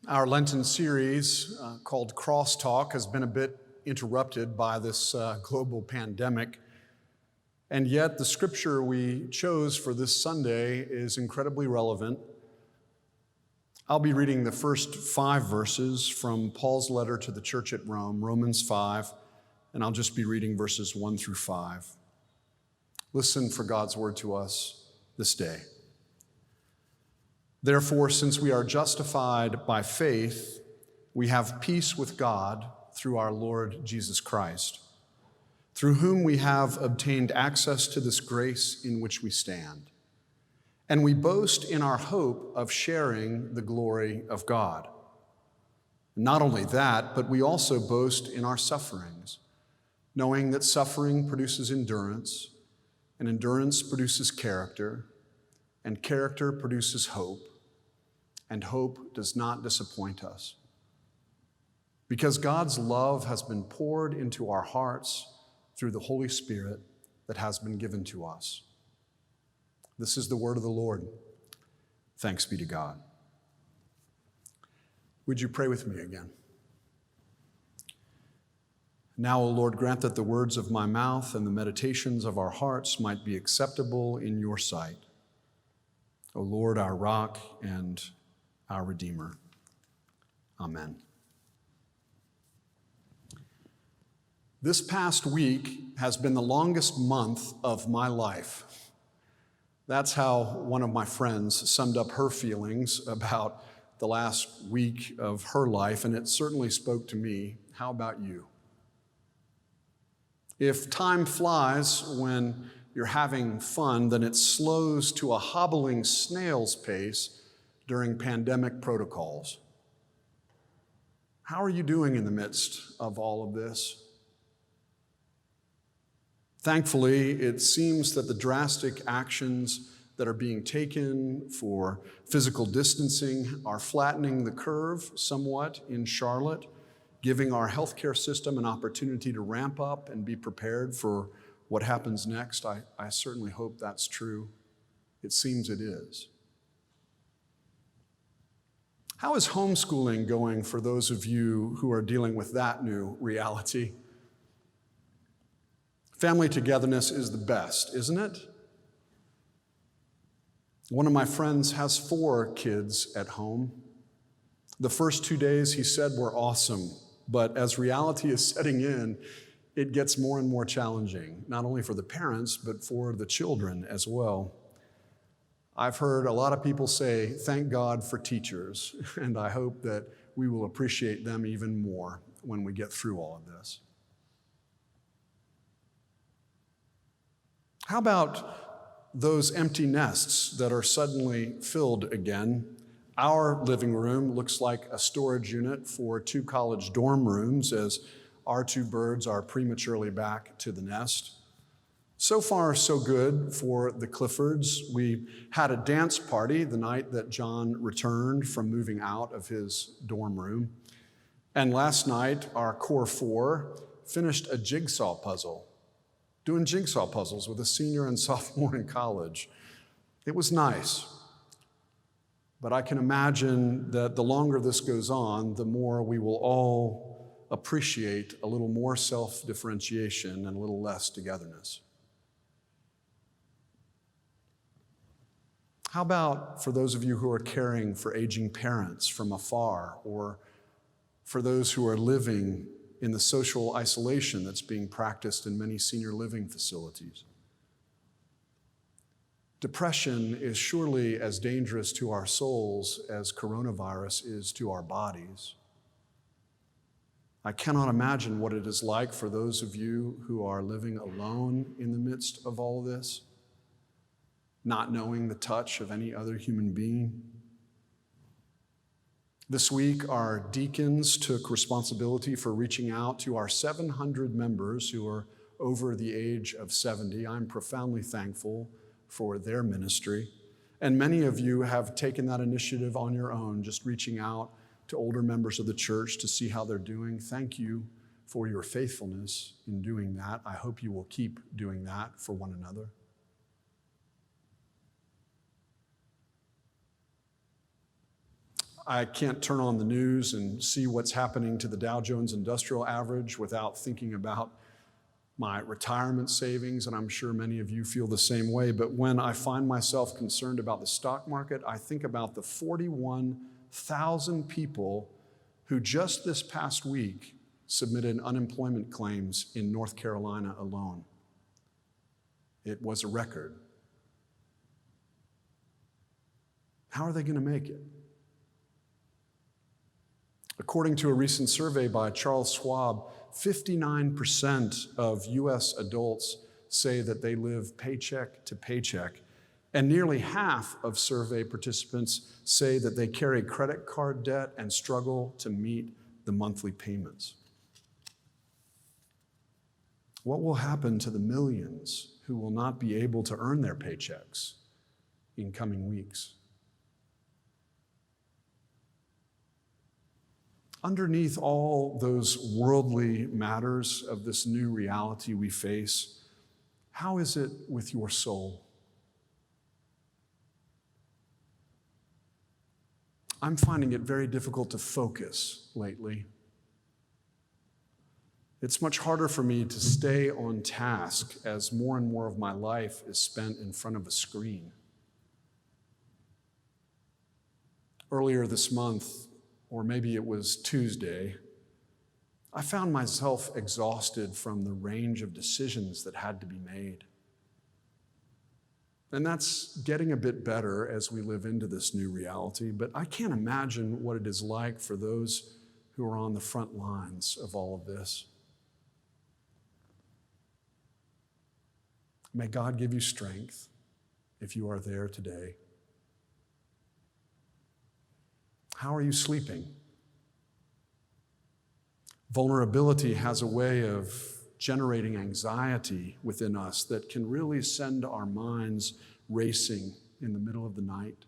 Our Lenten series called Crosstalk has been a bit interrupted by this global pandemic, and yet the scripture we chose for this Sunday is incredibly relevant. I'll be reading the first 5 verses from Paul's letter to the church at Rome, Romans 5, and I'll just be reading verses 1 through 5. Listen for God's word to us this day. Therefore, since we are justified by faith, we have peace with God through our Lord Jesus Christ, through whom we have obtained access to this grace in which we stand. And we boast in our hope of sharing the glory of God. Not only that, but we also boast in our sufferings, knowing that suffering produces endurance, and endurance produces character, and character produces hope. And hope does not disappoint us. Because God's love has been poured into our hearts through the Holy Spirit that has been given to us. This is the word of the Lord. Thanks be to God. Would you pray with me again? Now, O Lord, grant that the words of my mouth and the meditations of our hearts might be acceptable in your sight. O Lord, our rock and our Redeemer. Amen. This past week has been the longest month of my life. That's how one of my friends summed up her feelings about the last week of her life, and it certainly spoke to me. How about you? If time flies when you're having fun, then it slows to a hobbling snail's pace during pandemic protocols. How are you doing in the midst of all of this? Thankfully, it seems that the drastic actions that are being taken for physical distancing are flattening the curve somewhat in Charlotte, giving our healthcare system an opportunity to ramp up and be prepared for what happens next. I certainly hope that's true. It seems it is. How is homeschooling going for those of you who are dealing with that new reality? Family togetherness is the best, isn't it? One of my friends has 4 kids at home. The first 2 days, he said, were awesome, but as reality is setting in, it gets more and more challenging, not only for the parents, but for the children as well. I've heard a lot of people say, thank God for teachers, and I hope that we will appreciate them even more when we get through all of this. How about those empty nests that are suddenly filled again? Our living room looks like a storage unit for 2 college dorm rooms as our 2 birds are prematurely back to the nest. So far, so good for the Cliffords. We had a dance party the night that John returned from moving out of his dorm room. And last night, our core 4 finished a jigsaw puzzle, doing jigsaw puzzles with a senior and sophomore in college. It was nice. But I can imagine that the longer this goes on, the more we will all appreciate a little more self-differentiation and a little less togetherness. How about for those of you who are caring for aging parents from afar, or for those who are living in the social isolation that's being practiced in many senior living facilities? Depression is surely as dangerous to our souls as coronavirus is to our bodies. I cannot imagine what it is like for those of you who are living alone in the midst of all this, not knowing the touch of any other human being. This week, our deacons took responsibility for reaching out to our 700 members who are over the age of 70. I'm profoundly thankful for their ministry. And many of you have taken that initiative on your own, just reaching out to older members of the church to see how they're doing. Thank you for your faithfulness in doing that. I hope you will keep doing that for one another. I can't turn on the news and see what's happening to the Dow Jones Industrial Average without thinking about my retirement savings, and I'm sure many of you feel the same way. But when I find myself concerned about the stock market, I think about the 41,000 people who just this past week submitted unemployment claims in North Carolina alone. It was a record. How are they going to make it? According to a recent survey by Charles Schwab, 59% of U.S. adults say that they live paycheck to paycheck, and nearly half of survey participants say that they carry credit card debt and struggle to meet the monthly payments. What will happen to the millions who will not be able to earn their paychecks in coming weeks? Underneath all those worldly matters of this new reality we face, how is it with your soul? I'm finding it very difficult to focus lately. It's much harder for me to stay on task as more and more of my life is spent in front of a screen. Earlier this month, or maybe it was Tuesday, I found myself exhausted from the range of decisions that had to be made. And that's getting a bit better as we live into this new reality, but I can't imagine what it is like for those who are on the front lines of all of this. May God give you strength if you are there today. How are you sleeping? Vulnerability has a way of generating anxiety within us that can really send our minds racing in the middle of the night.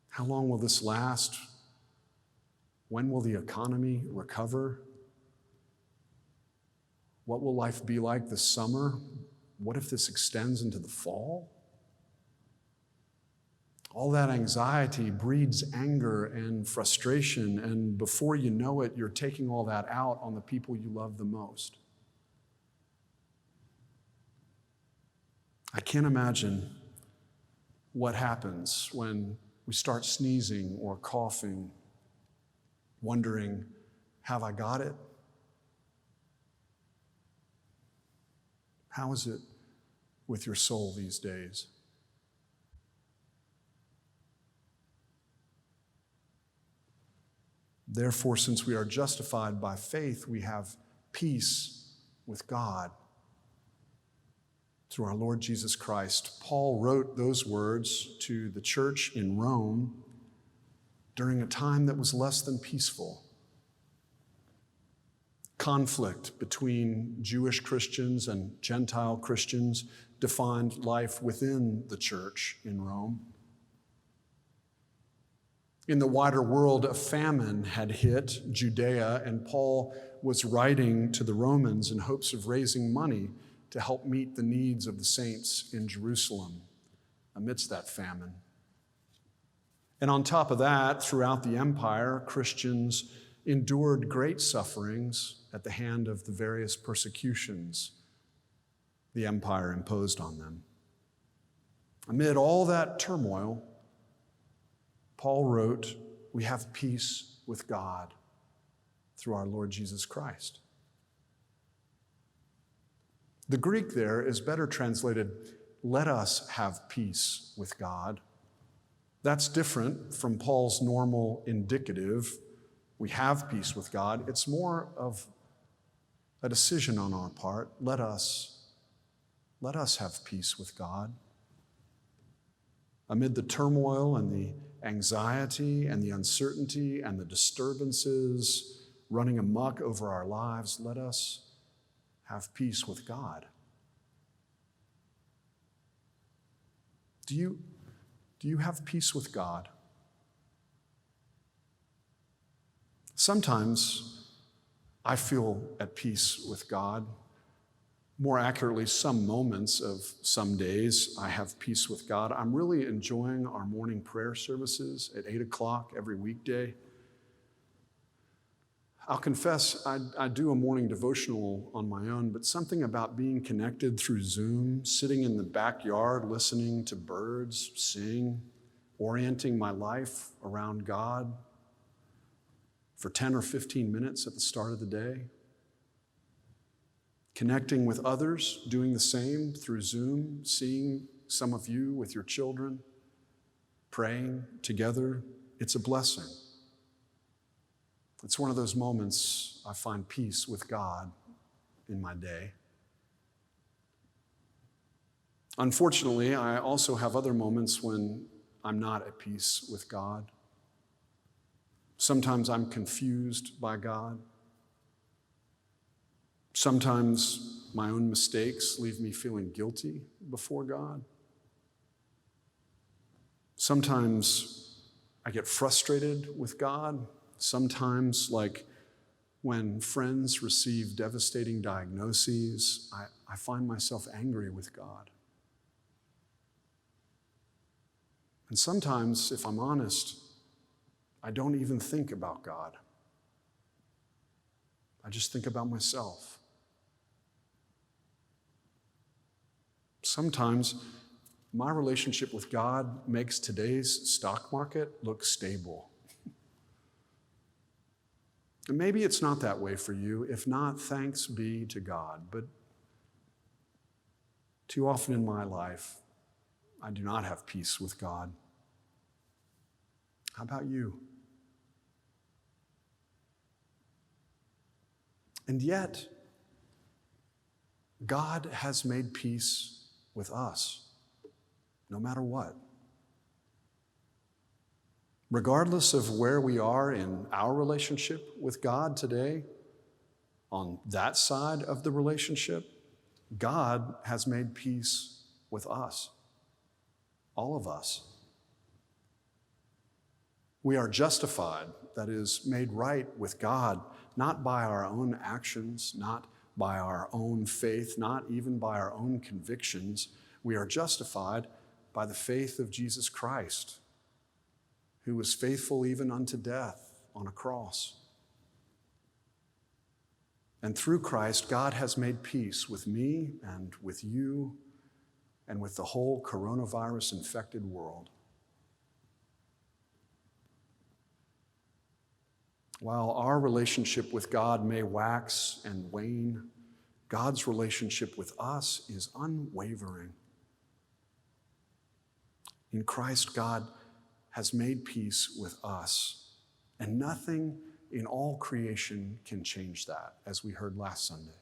How long will this last? When will the economy recover? What will life be like this summer? What if this extends into the fall? All that anxiety breeds anger and frustration, and before you know it, you're taking all that out on the people you love the most. I can't imagine what happens when we start sneezing or coughing, wondering, have I got it? How is it with your soul these days? Therefore, since we are justified by faith, we have peace with God through our Lord Jesus Christ. Paul wrote those words to the church in Rome during a time that was less than peaceful. Conflict between Jewish Christians and Gentile Christians defined life within the church in Rome. In the wider world, a famine had hit Judea, and Paul was writing to the Romans in hopes of raising money to help meet the needs of the saints in Jerusalem amidst that famine. And on top of that, throughout the empire, Christians endured great sufferings at the hand of the various persecutions the empire imposed on them. Amid all that turmoil, Paul wrote, we have peace with God through our Lord Jesus Christ. The Greek there is better translated, let us have peace with God. That's different from Paul's normal indicative, we have peace with God. It's more of a decision on our part. Let us have peace with God. Amid the turmoil and the anxiety and the uncertainty and the disturbances running amok over our lives, let us have peace with God. Do you have peace with God? Sometimes I feel at peace with God More accurately, some moments of some days I have peace with God. I'm really enjoying our morning prayer services at 8 o'clock every weekday. I'll confess, I do a morning devotional on my own, but something about being connected through Zoom, sitting in the backyard, listening to birds sing, orienting my life around God for 10 or 15 minutes at the start of the day, connecting with others, doing the same through Zoom, seeing some of you with your children, praying together. It's a blessing. It's one of those moments I find peace with God in my day. Unfortunately, I also have other moments when I'm not at peace with God. Sometimes I'm confused by God. Sometimes my own mistakes leave me feeling guilty before God. Sometimes I get frustrated with God. Sometimes, like when friends receive devastating diagnoses, I find myself angry with God. And sometimes, if I'm honest, I don't even think about God. I just think about myself. Sometimes my relationship with God makes today's stock market look stable. And maybe it's not that way for you. If not, thanks be to God. But too often in my life, I do not have peace with God. How about you? And yet, God has made peace with us, no matter what. Regardless of where we are in our relationship with God today, on that side of the relationship, God has made peace with us, all of us. We are justified, that is, made right with God, not by our own actions, not by our own faith, not even by our own convictions. We are justified by the faith of Jesus Christ, who was faithful even unto death on a cross. And through Christ, God has made peace with me and with you and with the whole coronavirus-infected world. While our relationship with God may wax and wane, God's relationship with us is unwavering. In Christ, God has made peace with us, and nothing in all creation can change that, as we heard last Sunday.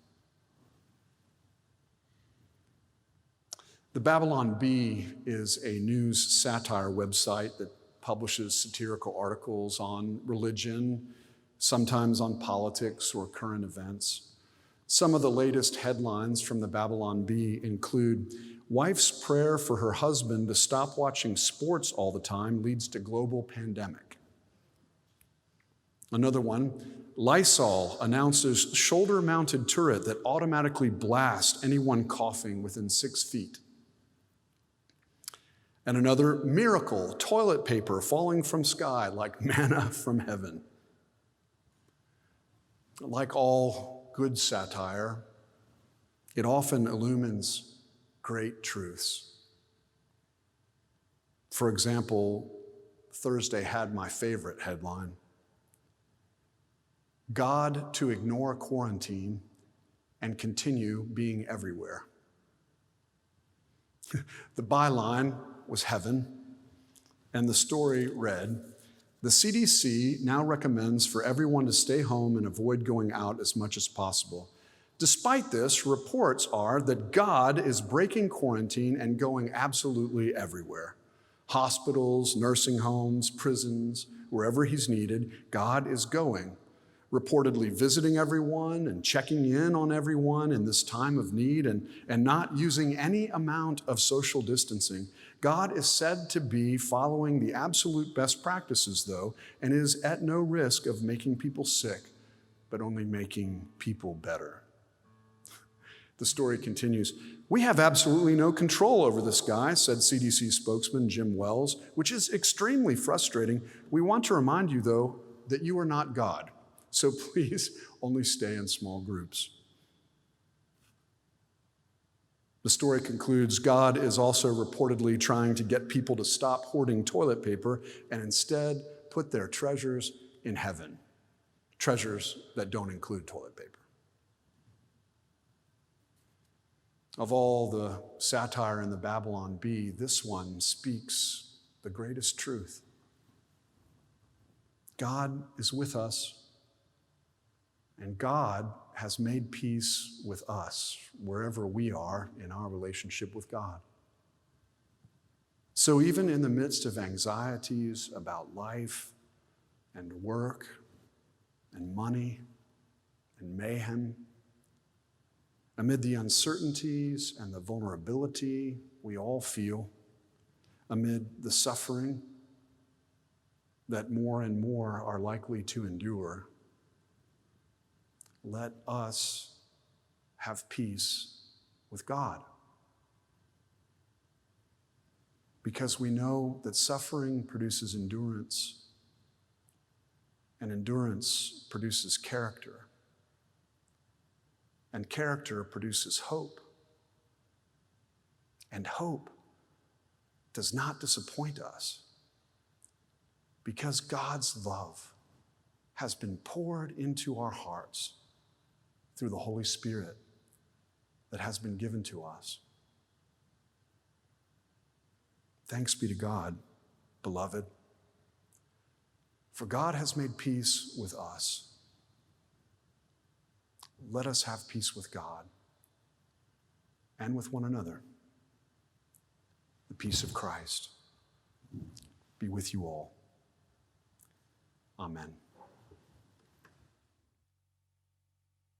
The Babylon Bee is a news satire website that publishes satirical articles on religion, sometimes on politics or current events. Some of the latest headlines from the Babylon Bee include, "Wife's prayer for her husband to stop watching sports all the time leads to global pandemic." Another one, "Lysol announces shoulder-mounted turret that automatically blasts anyone coughing within 6 feet." And another, "Miracle toilet paper falling from sky like manna from heaven." Like all good satire, it often illumines great truths. For example, Thursday had my favorite headline, "God to ignore quarantine and continue being everywhere." The byline was heaven, and the story read, "The CDC now recommends for everyone to stay home and avoid going out as much as possible. Despite this, reports are that God is breaking quarantine and going absolutely everywhere. Hospitals, nursing homes, prisons, wherever he's needed, God is going, reportedly visiting everyone and checking in on everyone in this time of need and not using any amount of social distancing. God is said to be following the absolute best practices, though, and is at no risk of making people sick, but only making people better." The story continues. "We have absolutely no control over this guy," said CDC spokesman Jim Wells, "which is extremely frustrating. We want to remind you, though, that you are not God. So please only stay in small groups." The story concludes, God is also reportedly trying to get people to stop hoarding toilet paper and instead put their treasures in heaven. Treasures that don't include toilet paper. Of all the satire in the Babylon Bee, this one speaks the greatest truth. God is with us, and God has made peace with us wherever we are in our relationship with God. So even in the midst of anxieties about life and work and money and mayhem, amid the uncertainties and the vulnerability we all feel, amid the suffering that more and more are likely to endure, let us have peace with God. Because we know that suffering produces endurance, and endurance produces character. And character produces hope. And hope does not disappoint us because God's love has been poured into our hearts through the Holy Spirit that has been given to us. Thanks be to God, beloved, for God has made peace with us. Let us have peace with God and with one another. The peace of Christ be with you all. Amen.